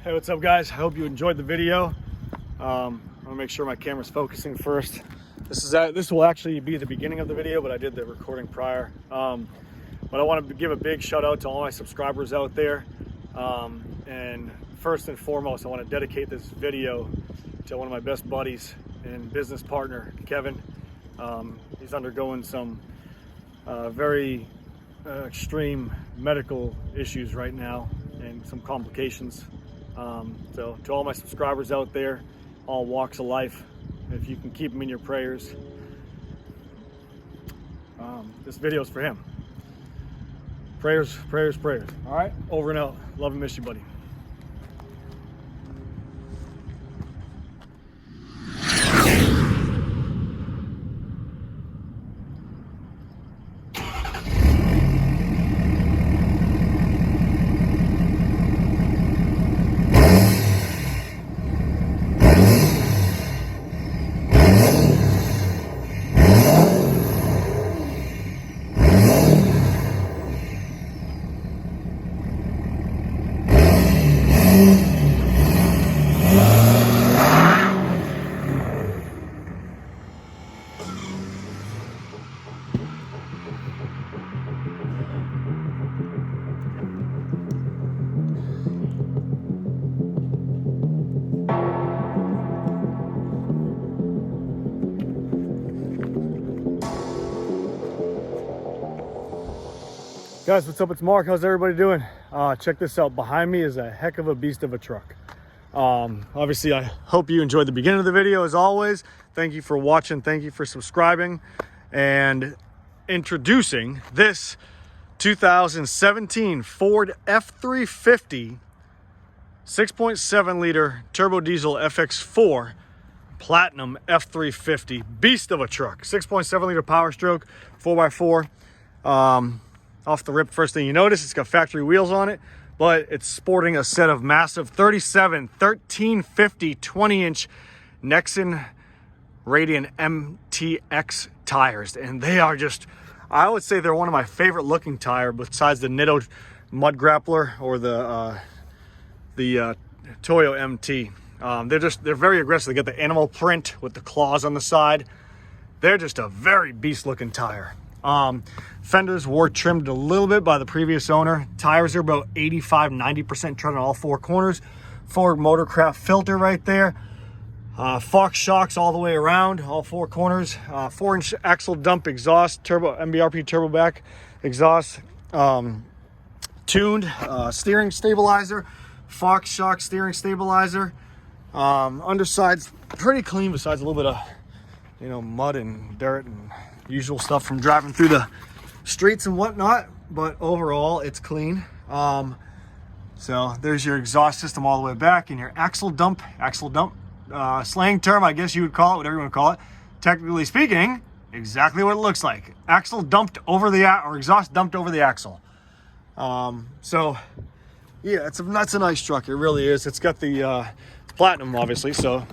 Hey, what's up guys? I hope you enjoyed the video. I'm gonna make sure my camera's focusing first. This will actually be the beginning of the video, but I did the recording prior. But I want to give a big shout out to all my subscribers out there. And first and foremost, I want to dedicate this video to one of my best buddies and business partner, Kevin. He's undergoing some very extreme medical issues right now and some complications. So to all my subscribers out there, all walks of life, if you can keep them in your prayers, this video is for him. Prayers, prayers, prayers. All right, over and out. Love and miss you, buddy. Guys, what's up? It's Mark. How's everybody doing? Check this out. Behind me is a heck of a beast of a truck. Obviously, I hope you enjoyed the beginning of the video as always. Thank you for watching. Thank you for subscribing. And introducing this 2017 Ford F-350 6.7 liter turbo diesel FX4 Platinum F-350. Beast of a truck. 6.7 liter Powerstroke 4x4. Off the rip, first thing you notice, it's got factory wheels on it, but it's sporting a set of massive 37 1350 20-inch Nexen Radian MTX tires, and they are just, I would say they're one of my favorite looking tire besides the Nitto Mud Grappler or the Toyo MT. They're very aggressive. They got the animal print with the claws on the side. They're just a very beast looking tire. Fenders were trimmed a little bit by the previous owner. Tires are about 85-90% tread on all four corners. Ford Motorcraft filter right there. Fox shocks all the way around, all four corners. 4-inch axle dump exhaust, turbo MBRP turbo back exhaust. Tuned steering stabilizer, Fox shock steering stabilizer. Underside's pretty clean besides a little bit of mud and dirt and usual stuff from driving through the streets and whatnot, but overall it's clean. So there's your exhaust system all the way back, and your axle dump, slang term I guess you would call it, whatever you want to call it. Technically speaking, exactly what it looks like. Axle dumped over the or exhaust dumped over the axle. So yeah, that's a nice truck. It really is. It's got the Platinum obviously, so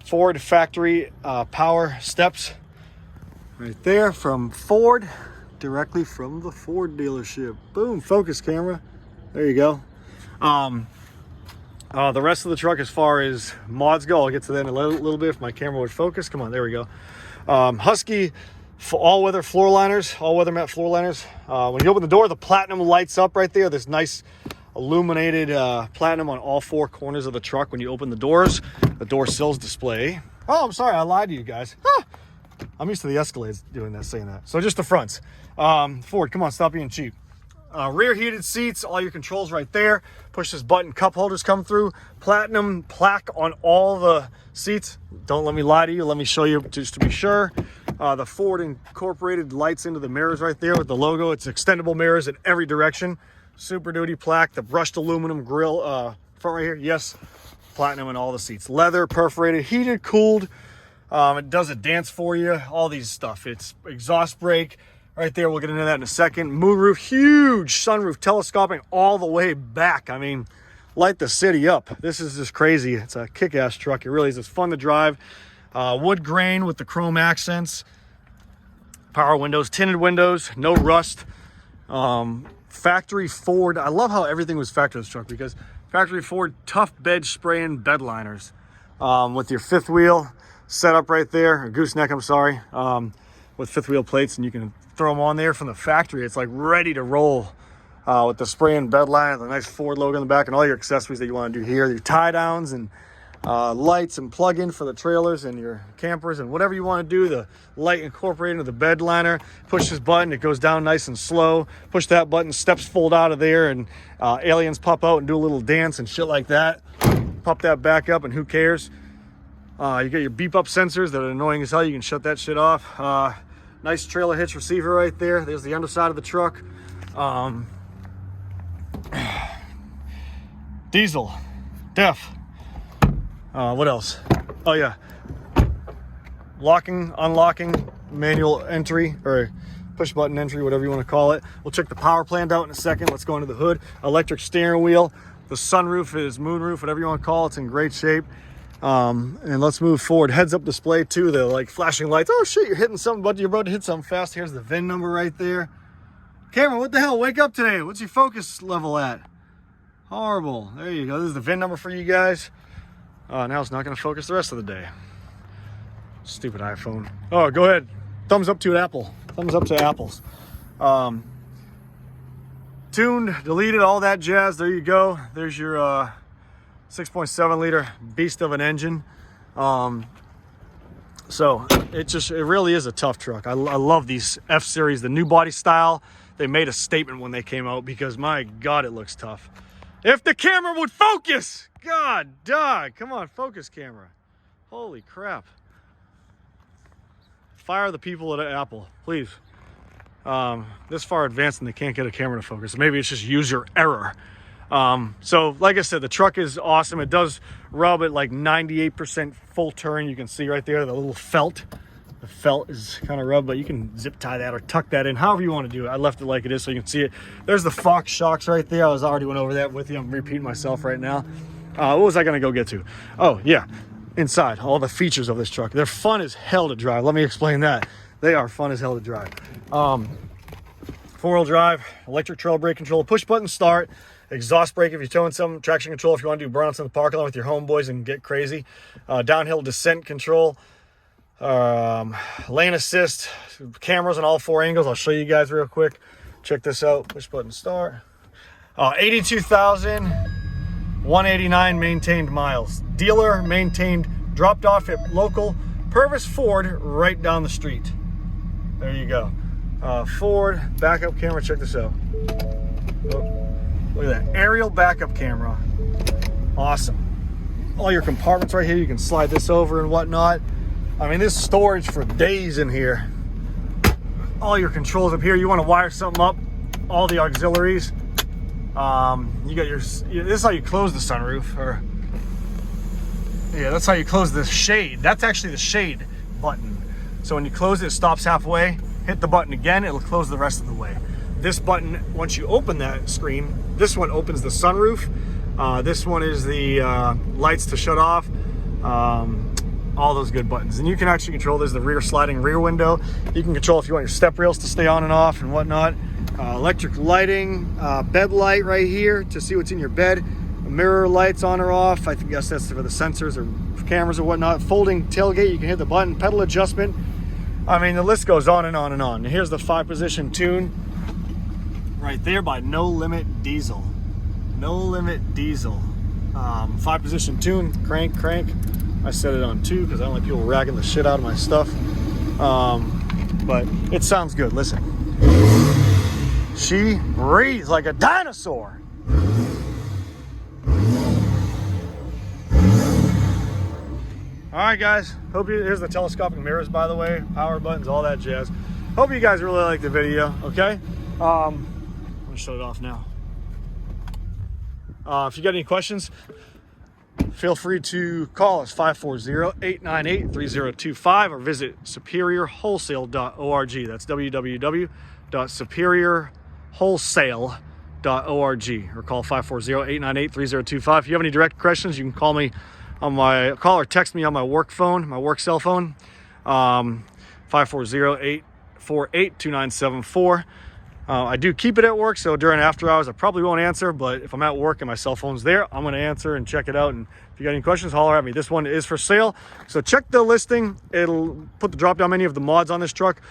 Ford factory power steps right there from Ford, directly from the Ford dealership. Boom, focus camera. There you go. The rest of the truck, as far as mods go, I'll get to that in a little bit if my camera would focus. Come on, there we go. Husky all-weather floor liners, all-weather matte floor liners. When you open the door, the Platinum lights up right there. This nice illuminated Platinum on all four corners of the truck. When you open the doors, the door sills display. Oh, I'm sorry, I lied to you guys. I'm used to the Escalades doing that, saying that. So just the fronts. Ford, come on, stop being cheap. Rear heated seats, all your controls right there. Push this button, cup holders come through. Platinum plaque on all the seats. Don't let me lie to you. Let me show you just to be sure. The Ford incorporated lights into the mirrors right there with the logo. It's extendable mirrors in every direction. Super Duty plaque, the brushed aluminum grille front right here. Yes, Platinum in all the seats. Leather, perforated, heated, cooled. It does a dance for you, all these stuff. It's exhaust brake right there. We'll get into that in a second. Moonroof, huge sunroof, telescoping all the way back. I mean, light the city up. This is just crazy. It's a kick-ass truck. It really is. It's fun to drive. Wood grain with the chrome accents. Power windows, tinted windows, no rust. Factory Ford. I love how everything was factory in this truck, because factory FORD Toughbed spray and bed liners with your fifth wheel setup right there, or gooseneck, I'm sorry, with fifth wheel plates, and you can throw them on there from the factory. It's like ready to roll with the spray and bed liner, the nice FORD logo in the back, and all your accessories that you want to do here, your tie downs and lights and plug-in for the trailers and your campers and whatever you want to do. The light incorporated into the bed liner. Push this button, it goes down nice and slow. Push that button, steps fold out of there, and aliens pop out and do a little dance and shit like that. Pop that back up and who cares. You got your beep up sensors that are annoying as hell. You can shut that shit off. Nice trailer hitch receiver right there. There's the underside of the truck. Diesel, def. What else? Oh yeah, locking, unlocking, manual entry, or push button entry, whatever you want to call it. We'll check the power plant out in a second. Let's go into the hood. Electric steering wheel. The sunroof is moonroof, whatever you want to call it. It's in great shape. And let's move forward. Heads up display too, the like flashing lights. Oh shit, you're hitting something, but you're about to hit something fast. Here's the VIN number right there. Camera, what the hell? Wake up today. What's your focus level at? Horrible. There you go. This is the VIN number for you guys. Now it's not going to focus the rest of the day. Stupid iPhone. Oh, go ahead. Thumbs up to Apple. Thumbs up to Apples. Tuned, deleted, all that jazz. There you go. There's your 6.7 liter beast of an engine. So it really is a tough truck. I love these F series, the new body style. They made a statement when they came out because my God, it looks tough. If the camera would focus. God, dog, come on, focus camera. Holy crap. Fire the people at Apple, please. This far advanced and they can't get a camera to focus. Maybe it's just user error. So like I said, the truck is awesome. It does rub at like 98% full turn. You can see right there the little felt. The felt is kind of rubbed, but you can zip tie that or tuck that in, however you want to do it. I left it like it is so you can see it. There's the Fox shocks right there. I already went over that with you. I'm repeating myself right now. What was I going to go get to? Oh, yeah. Inside, all the features of this truck. They're fun as hell to drive. Let me explain that. They are fun as hell to drive. Four-wheel drive, electric trail brake control, push-button start, exhaust brake if you're towing something, traction control if you want to do burnouts in the parking lot with your homeboys and get crazy, downhill descent control, lane assist, cameras on all four angles. I'll show you guys real quick. Check this out. Push-button start. 82,189 maintained miles. Dealer maintained, dropped off at local Purvis Ford right down the street. There you go. Ford backup camera. Check this out. Oh, look at that aerial backup camera. Awesome. All your compartments right here. You can slide this over and whatnot. I mean, there's storage for days in here. All your controls up here. You want to wire something up. All the auxiliaries. You got your. This is how you close the sunroof, or yeah, that's how you close the shade. That's actually the shade button. So when you close it, it stops halfway. Hit the button again, it'll close the rest of the way. This button, once you open that screen, this one opens the sunroof. This one is the lights to shut off. All those good buttons. And you can actually control, there's the rear sliding rear window. You can control if you want your step rails to stay on and off and whatnot. Electric lighting, bed light right here to see what's in your bed. Mirror lights on or off. I guess that's for the sensors or cameras or whatnot. Folding tailgate, you can hit the button. Pedal adjustment. I mean, the list goes on and on and on. And here's the 5-position tune right there by No Limit Diesel. No Limit Diesel. 5-position tune, crank. I set it on 2 because I don't like people ragging the shit out of my stuff. But it sounds good. Listen. She breathes like a dinosaur. All right, guys. Here's the telescopic mirrors, by the way, power buttons, all that jazz. Hope you guys really liked the video. Okay. I'm gonna shut it off now. If you got any questions, feel free to call us 540-898-3025 or visit superiorwholesale.org. That's www.superiorwholesale.org or call 540-898-3025. If you have any direct questions, you can call me on my call or text me on my work phone, my work cell phone, 540-848-2974. I do keep it at work, so during after hours I probably won't answer, but if I'm at work and my cell phone's there, I'm going to answer and check it out. And if you got any questions, holler at me. This one is for sale, so check the listing. It'll put the drop down menu of the mods on this truck.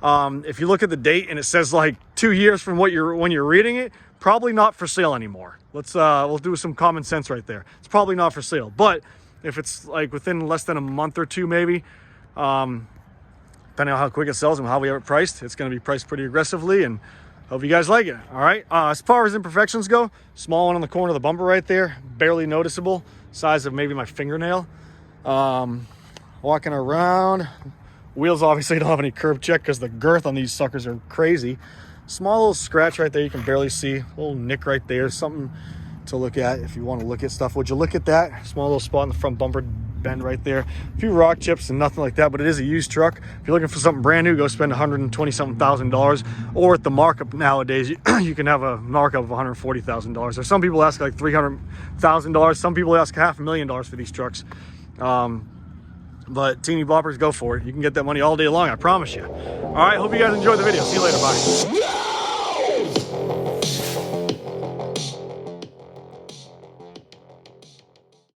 If you look at the date and it says like 2 years from when you're reading it, probably not for sale anymore. We'll do some common sense right there. It's probably not for sale. But if it's like within less than a month or two, maybe, depending on how quick it sells and how we have it priced, it's going to be priced pretty aggressively. And hope you guys like it. All right. As far as imperfections go, small one on the corner of the bumper right there, barely noticeable, size of maybe my fingernail. Walking around, wheels obviously don't have any curb check because the girth on these suckers are crazy. Small little scratch right there, you can barely see. A little nick right there, something to look at if you want to look at stuff. Would you look at that? Small little spot in the front bumper bend right there. A few rock chips and nothing like that, but it is a used truck. If you're looking for something brand new, go spend $120-something thousand. Or at the markup nowadays, you can have a markup of $140,000. Or some people ask like $300,000. Some people ask $500,000 for these trucks. But teeny boppers, go for it. You can get that money all day long, I promise you. All right, hope you guys enjoyed the video. See you later, bye.